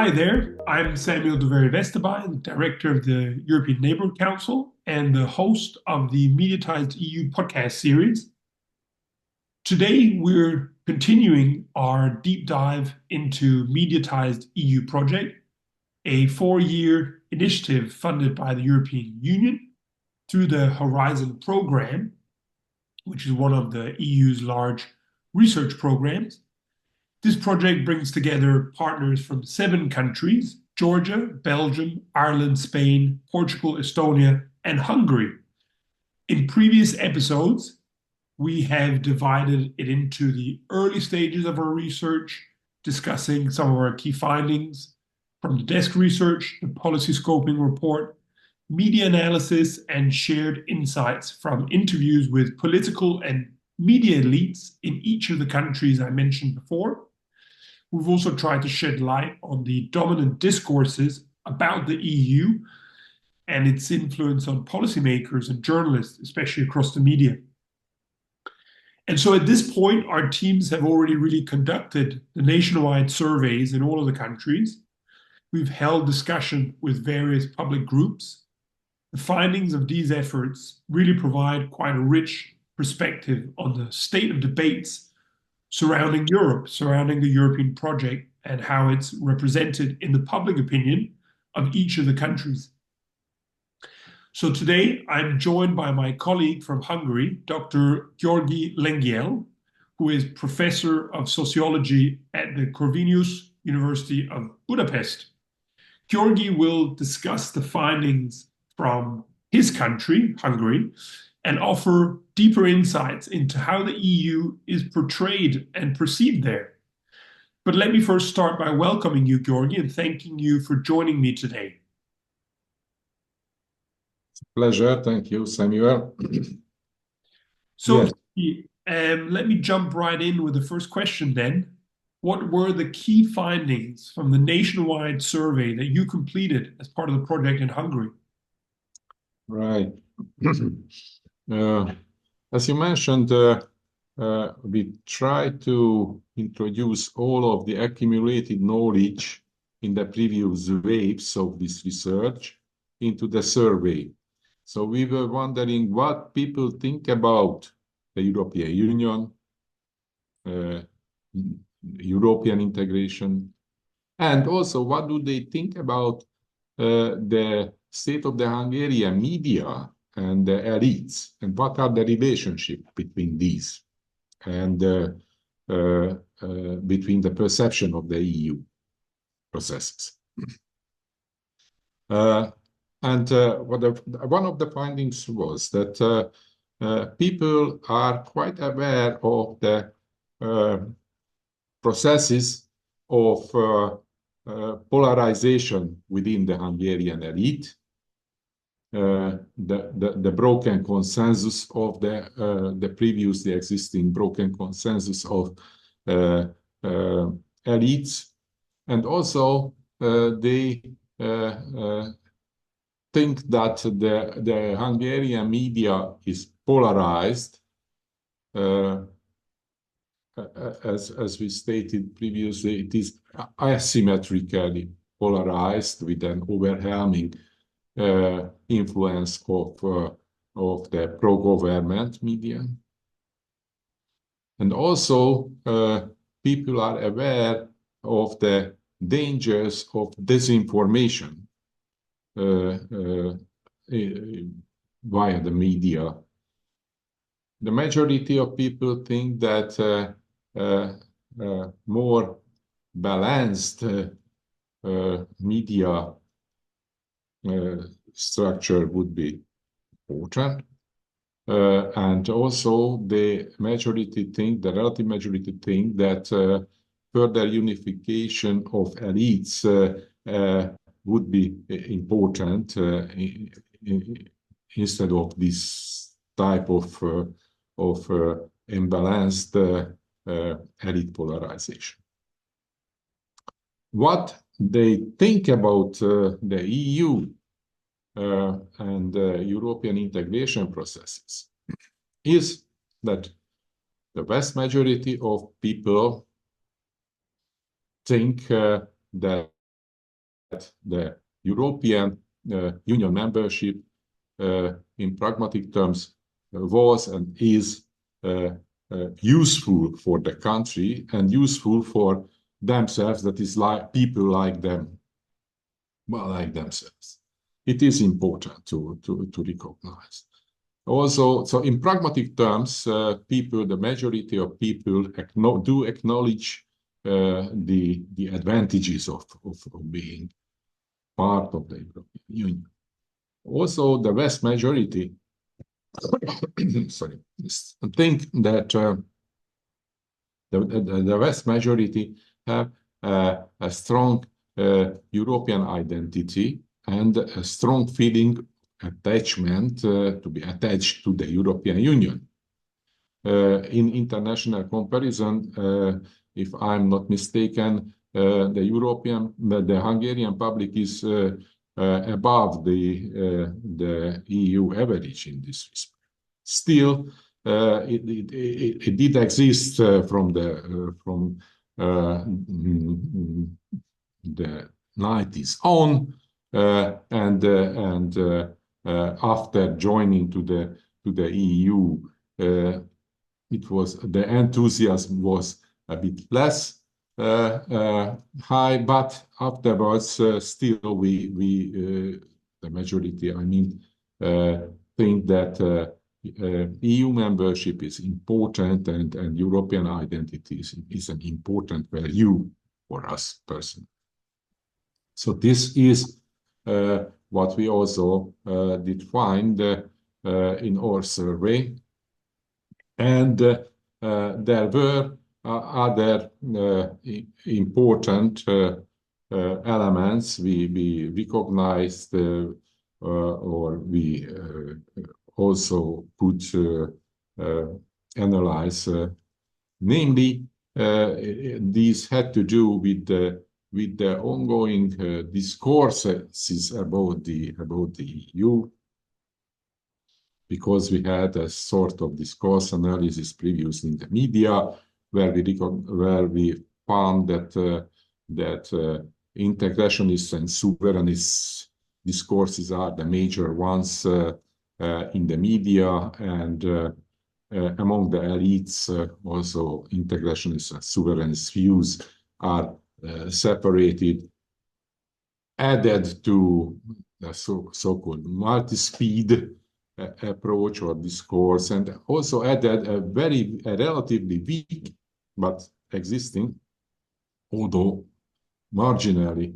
Hi there, I'm Samuel Doveri Vesterbye, the Director of the European Neighbourhood Council and the host of the MEDIATIZED EU podcast series. Today, we're continuing our deep dive into MEDIATIZED EU project, a 4-year initiative funded by the European Union through the Horizon program, which is one of the EU's large research programs. This project brings together partners from 7 countries: Georgia, Belgium, Ireland, Spain, Portugal, Estonia, and Hungary. In previous episodes, we have divided it into the early stages of our research, discussing some of our key findings from the desk research, the policy scoping report, media analysis, and shared insights from interviews with political and media elites in each of the countries I mentioned before. We've also tried to shed light on the dominant discourses about the EU and its influence on policymakers and journalists, especially across the media. And so at this point, our teams have already really conducted the nationwide surveys in all of the countries. We've held discussion with various public groups. The findings of these efforts really provide quite a rich perspective on the state of debates surrounding Europe, surrounding the European project, and how it's represented in the public opinion of each of the countries. So today, I'm joined by my colleague from Hungary, Dr. György Lengyel, who is Professor of Sociology at the Corvinus University of Budapest. György will discuss the findings from his country, Hungary, and offer deeper insights into how the EU is portrayed and perceived there. But let me first start by welcoming you, György, and thanking you for joining me today. It's a pleasure. Thank you, Samuel. So yes. Let me jump right in with the first question then. What were the key findings from the nationwide survey that you completed as part of the project in Hungary? Right. As you mentioned, we tried to introduce all of the accumulated knowledge in the previous waves of this research into the survey. So we were wondering what people think about the European Union, European integration, and also what do they think about the state of the Hungarian media and the elites, and what are the relationship between these and between the perception of the EU processes. One of the findings was that people are quite aware of the processes of polarization within the Hungarian elite, the broken consensus of the previously existing broken consensus of elites, and also they think that the Hungarian media is polarized, as we stated previously. It is asymmetrically polarized with an overwhelming influence of the pro-government media. And also, people are aware of the dangers of disinformation via the media. The majority of people think that more balanced media structure would be important. And also the relative majority think that further unification of elites would be important instead of this type of imbalanced elite polarization. What they think about the EU and European integration processes is that the vast majority of people think that the European Union membership in pragmatic terms was and is useful for the country and useful for themselves, that is, like people like them, well, like themselves. It is important to recognize. Also, so in pragmatic terms, people, the majority of people do acknowledge the advantages of being part of the European Union. Also, the vast majority, sorry, think that the vast majority have a strong European identity and a strong feeling attachment to be attached to the European Union. In international comparison, if I'm not mistaken, the Hungarian public is above the EU average in this respect. Still, it did exist from the 90s on, and after joining to the EU, it was the enthusiasm was a bit less high, but afterwards still the majority, I mean, think that EU membership is important, and European identity is an important value for us personally. So this is what we also did find in our survey. And there were other important elements we recognized or we also could analyze. Namely, these had to do with the ongoing discourses about the EU, because we had a sort of discourse analysis previously in the media, where we found that integrationist and sovereignist discourses are the major ones in the media, and among the elites also integrationist and sovereignist views are separated, added to the so-called multi-speed approach or discourse, and also added a relatively weak but existing, although marginally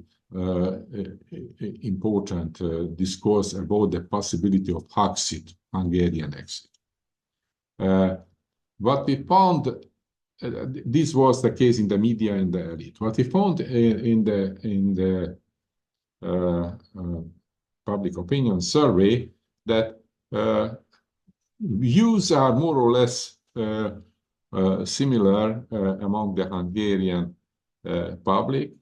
important discourse about the possibility of Huxit, Hungarian exit. What we found, this was the case in the media and the elite. What we found in the public opinion survey, that views are more or less similar among the Hungarian public.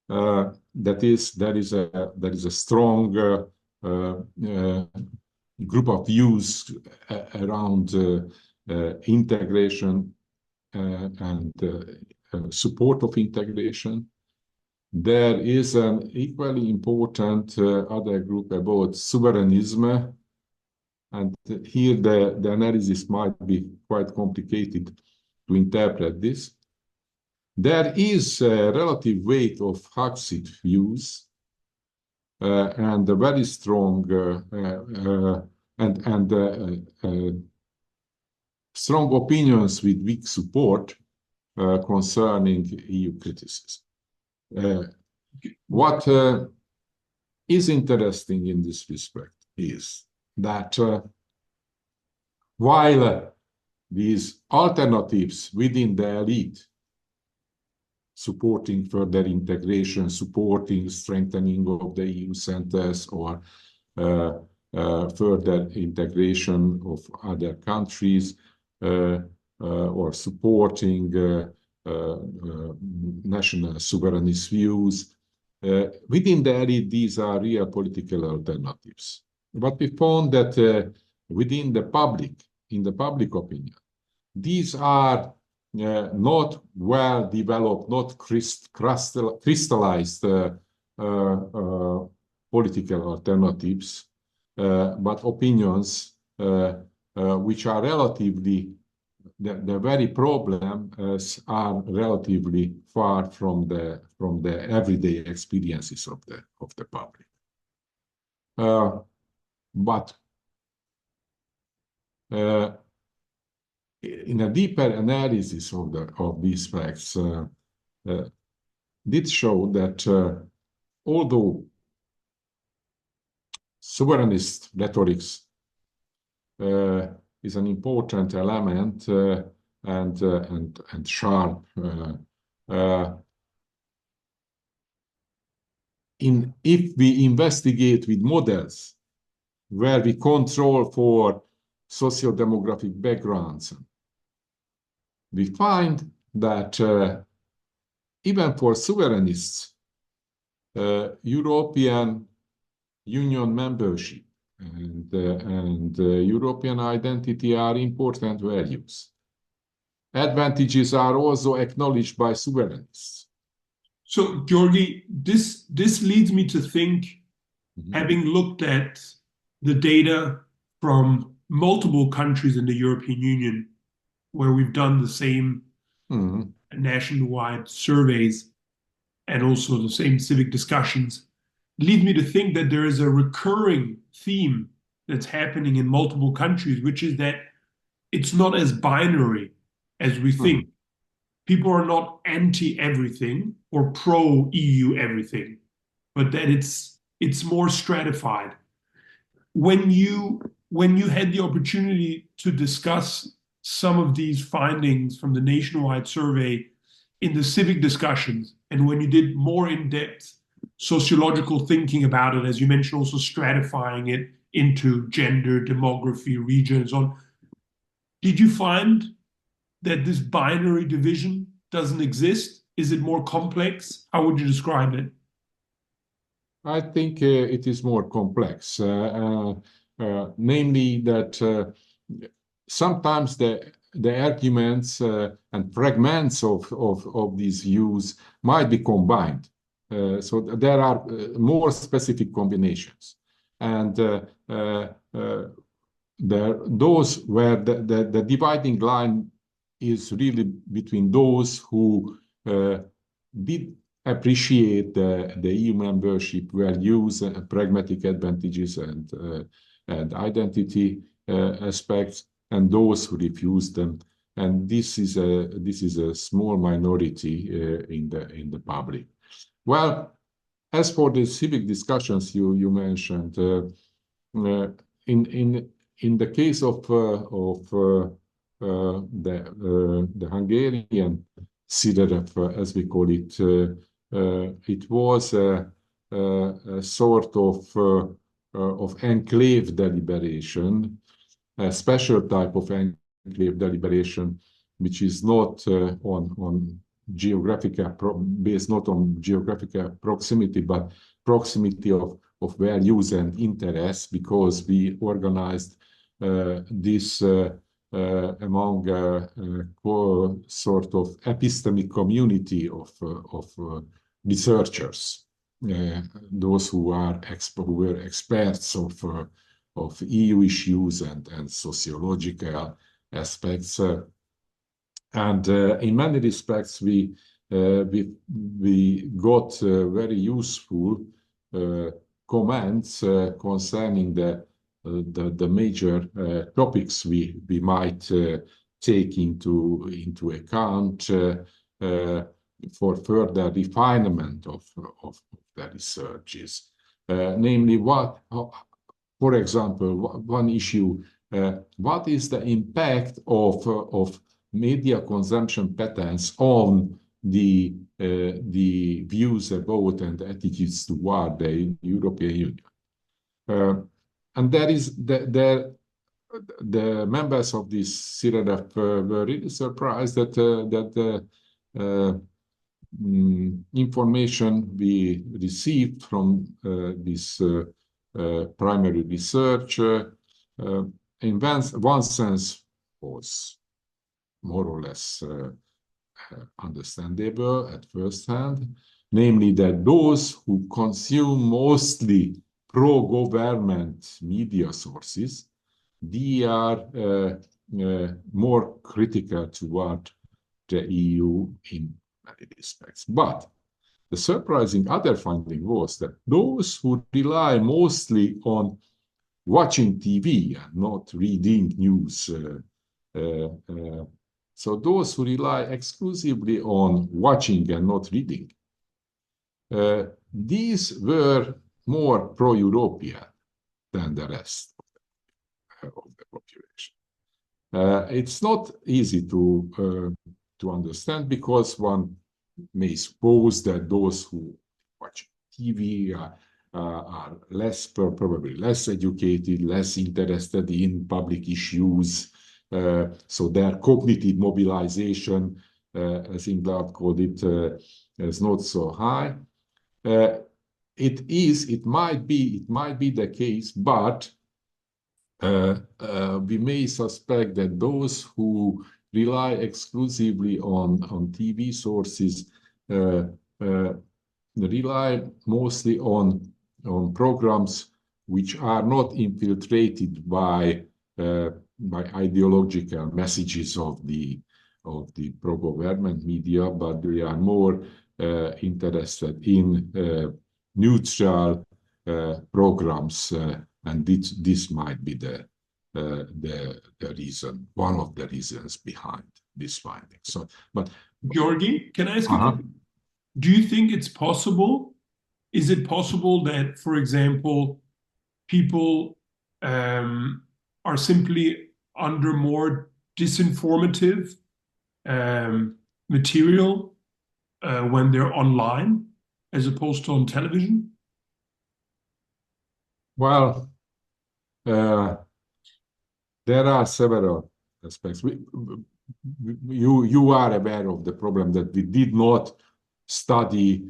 That is, there is a strong group of views around integration and support of integration. There is an equally important other group about sovereignism, and here the analysis might be quite complicated to interpret this. There is a relative weight of Huxit views and a very strong strong opinions with weak support concerning EU criticism. What is interesting in this respect is that while these alternatives within the elite, supporting further integration, supporting strengthening of the EU centers, or further integration of other countries, or supporting national sovereignist views, within the elite, these are real political alternatives. But we found that within the public, in the public opinion, these are not well developed, not crystallized political alternatives, but opinions which are relatively, the very problems are relatively far from the everyday experiences of the public. But in a deeper analysis of these facts, did show that although sovereignist rhetorics is an important element and sharp if we investigate with models where we control for socio-demographic backgrounds, we find that even for sovereignists, European Union membership and European identity are important values. Advantages are also acknowledged by sovereignists. So, György, this leads me to think, having looked at the data from multiple countries in the European Union, where we've done the same nationwide surveys and also the same civic discussions, leads me to think that there is a recurring theme that's happening in multiple countries, which is that it's not as binary as we think. People are not anti-everything or pro-EU everything, but that it's more stratified. When you had the opportunity to discuss some of these findings from the nationwide survey in the civic discussions, and when you did more in-depth sociological thinking about it, as you mentioned, also stratifying it into gender, demography, region, and so on, did you find that this binary division doesn't exist? Is it more complex? How would you describe it? I think it is more complex, namely that sometimes the arguments and fragments of these views might be combined. So there are more specific combinations. And those where the dividing line is really between those who did appreciate the EU membership values, pragmatic advantages, and identity aspects, and those who refused them. And this is a small minority in the public. Well, as for the civic discussions you mentioned, in the case of the Hungarian CESR, as we call it, it was a sort of enclave deliberation, a special type of enclave deliberation, which is not based not on geographical proximity, but proximity of values and interests, because we organized this among a sort of epistemic community of researchers, those who were experts of EU issues and sociological aspects. And in many respects, we got very useful comments concerning the major topics we might take into account for further refinement of the researches. Namely, for example, one issue, what is the impact of media consumption patterns on the views about and attitudes toward the European Union? And there is the members of this CESR were really surprised that the information we received from this primary research, in one sense, was more or less understandable at first hand, namely that those who consume mostly pro-government media sources, they are more critical toward the EU in many respects. But the surprising other finding was that those who rely mostly on watching TV and not reading news, so those who rely exclusively on watching and not reading, these were more pro-European than the rest of the population. It's not easy to understand, because one may suppose that those who watch TV are probably less educated, less interested in public issues, so their cognitive mobilization, as Ingvar called it, is not so high. It might be the case, but we may suspect that those who rely exclusively on TV sources rely mostly on programs which are not infiltrated by ideological messages of the pro-government media, but they are more interested in neutral programs, and this might be the reason, one of the reasons behind this finding. So, but György, can I ask you, do you think it's possible? Is it possible that, for example, people are simply under more disinformative material when they're online as opposed to on television? Well, there are several aspects. You are aware of the problem that we did not study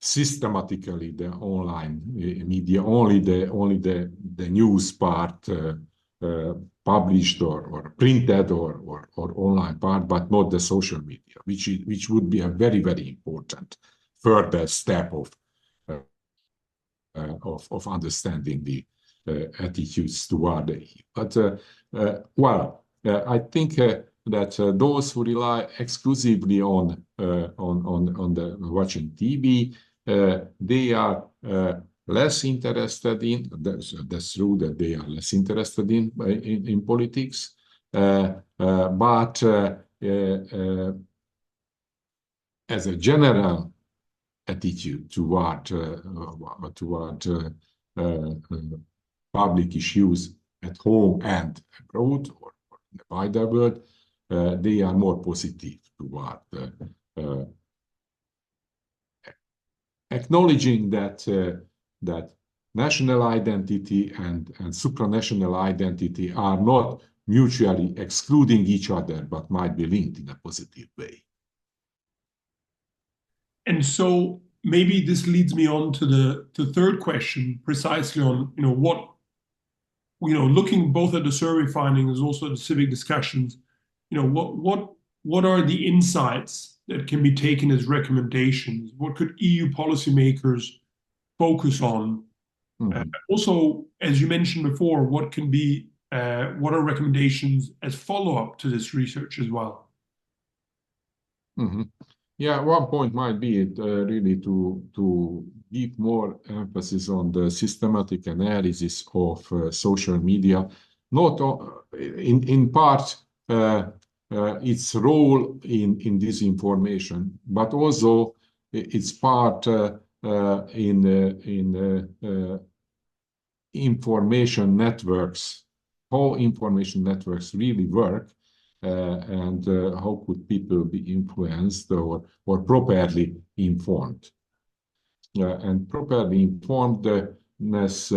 systematically the online media, only the news part, published or printed or online part, but not the social media, which would be a very, very important further step of understanding the attitudes toward the EU. But I think that those who rely exclusively on the watching TV, they are less interested in. That's true that they are less interested in politics, but as a general attitude toward public issues at home and abroad, or in the wider world, they are more positive toward acknowledging that national identity and supranational identity are not mutually excluding each other, but might be linked in a positive way. And so maybe this leads me on to the third question, precisely on looking both at the survey findings as also the civic discussions. What are the insights that can be taken as recommendations? What could EU policymakers focus on? Also, as you mentioned before, what are recommendations as follow-up to this research as well? Yeah, one point might be really to give more emphasis on the systematic analysis of social media, not in part its role in disinformation, but also its part in information networks, how information networks really work, and how could people be influenced or properly informed. And properly informedness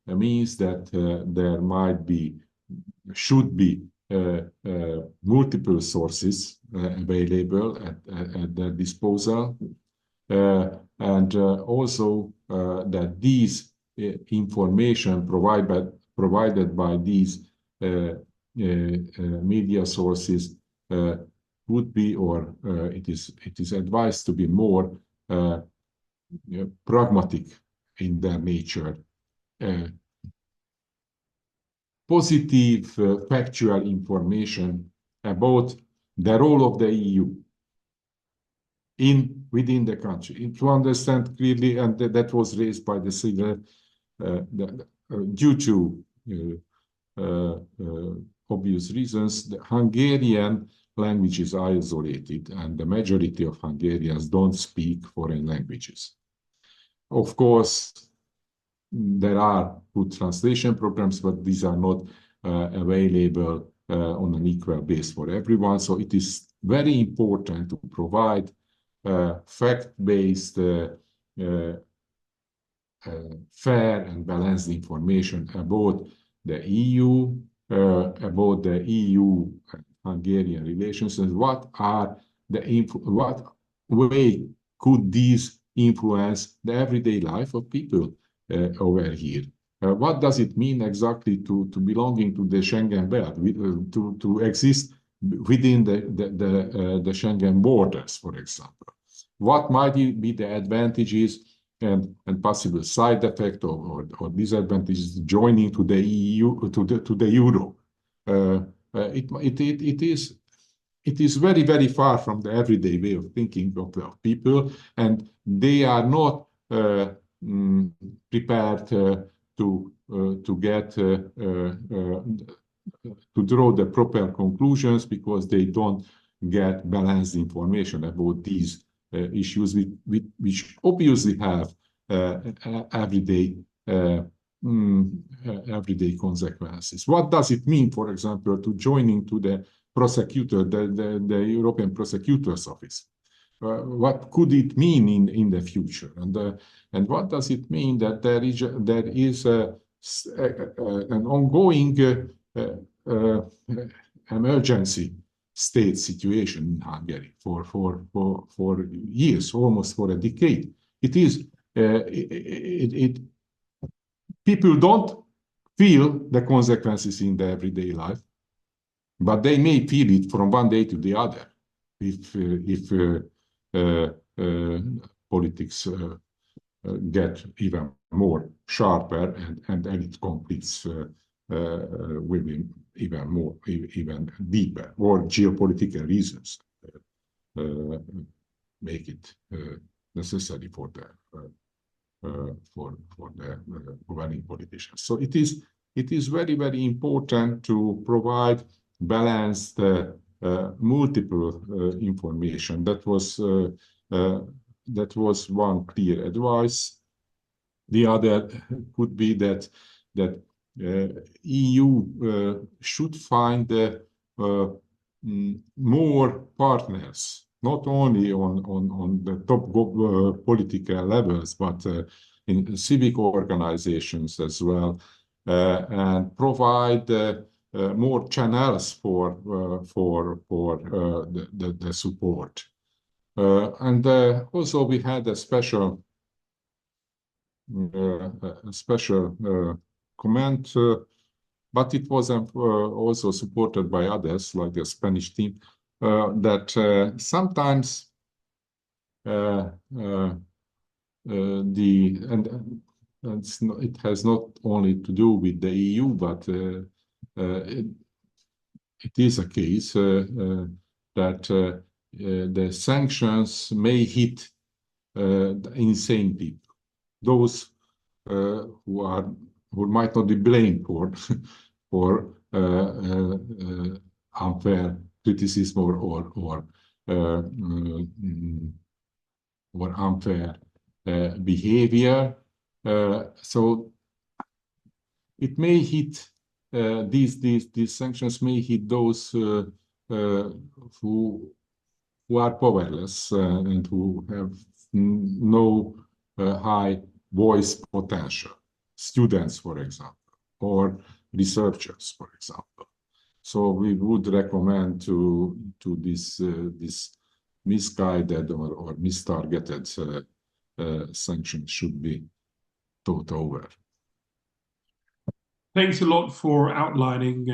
means that there should be multiple sources available at their disposal, and also that these information provided by these media sources would be, or it is advised to be more pragmatic in their nature, positive factual information about the role of the EU within the country. To understand clearly, and that was raised by the civil, due to obvious reasons, the Hungarian language is isolated, and the majority of Hungarians don't speak foreign languages. Of course, there are good translation programs, but these are not available on an equal base for everyone. So it is very important to provide fact-based, fair and balanced information about the EU, about the EU-Hungarian relations, and what way could these influence the everyday life of people over here. What does it mean exactly to belonging to the Schengen belt, to exist within the Schengen borders, for example? What might be the advantages and possible side effect or disadvantages joining to the EU, to the euro? It is very, very far from the everyday way of thinking of people, and they are not prepared to draw the proper conclusions, because they don't get balanced information about these issues, which obviously have everyday consequences. What does it mean, for example, to joining to the prosecutor, the European Prosecutor's Office? What could it mean in the future? And what does it mean that there is an ongoing emergency state situation in Hungary for years, almost for a decade? People don't feel the consequences in their everyday life, but they may feel it from one day to the other if politics get even more sharper and it conflicts will be even deeper, or geopolitical reasons make it necessary for the governing politicians. So it is very, very important to provide balanced multiple information. That was one clear advice. The other could be that EU should find more partners, not only on the top political levels, but in civic organizations as well, and provide more channels for the support. And also we had a special comment, but it was also supported by others, like the Spanish team, that sometimes it has not only to do with the EU, but it is a case that the sanctions may hit the insane people, those who might not be blamed for unfair criticism or unfair behavior. So it may hit these sanctions may hit those who are powerless and who have no high voice potential, students, for example, or researchers, for example. So we would recommend to this misguided or mistargeted sanctions should be thought over. Thanks a lot for outlining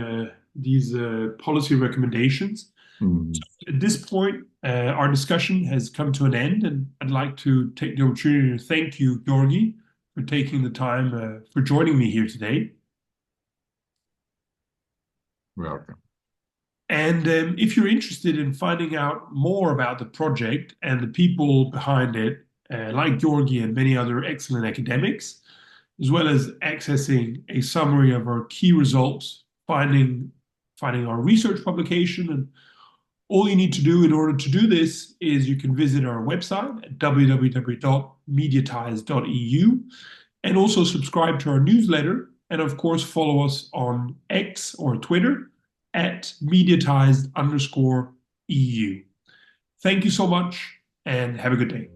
these policy recommendations. Mm. At this point, our discussion has come to an end, and I'd like to take the opportunity to thank you, György, for taking the time for joining me here today. Welcome. And if you're interested in finding out more about the project and the people behind it, like György and many other excellent academics, as well as accessing a summary of our key results, finding our research publication, and all you need to do in order to do this is you can visit our website at www.mediatized.eu and also subscribe to our newsletter, and of course follow us on X or Twitter at mediatized_EU. Thank you so much and have a good day.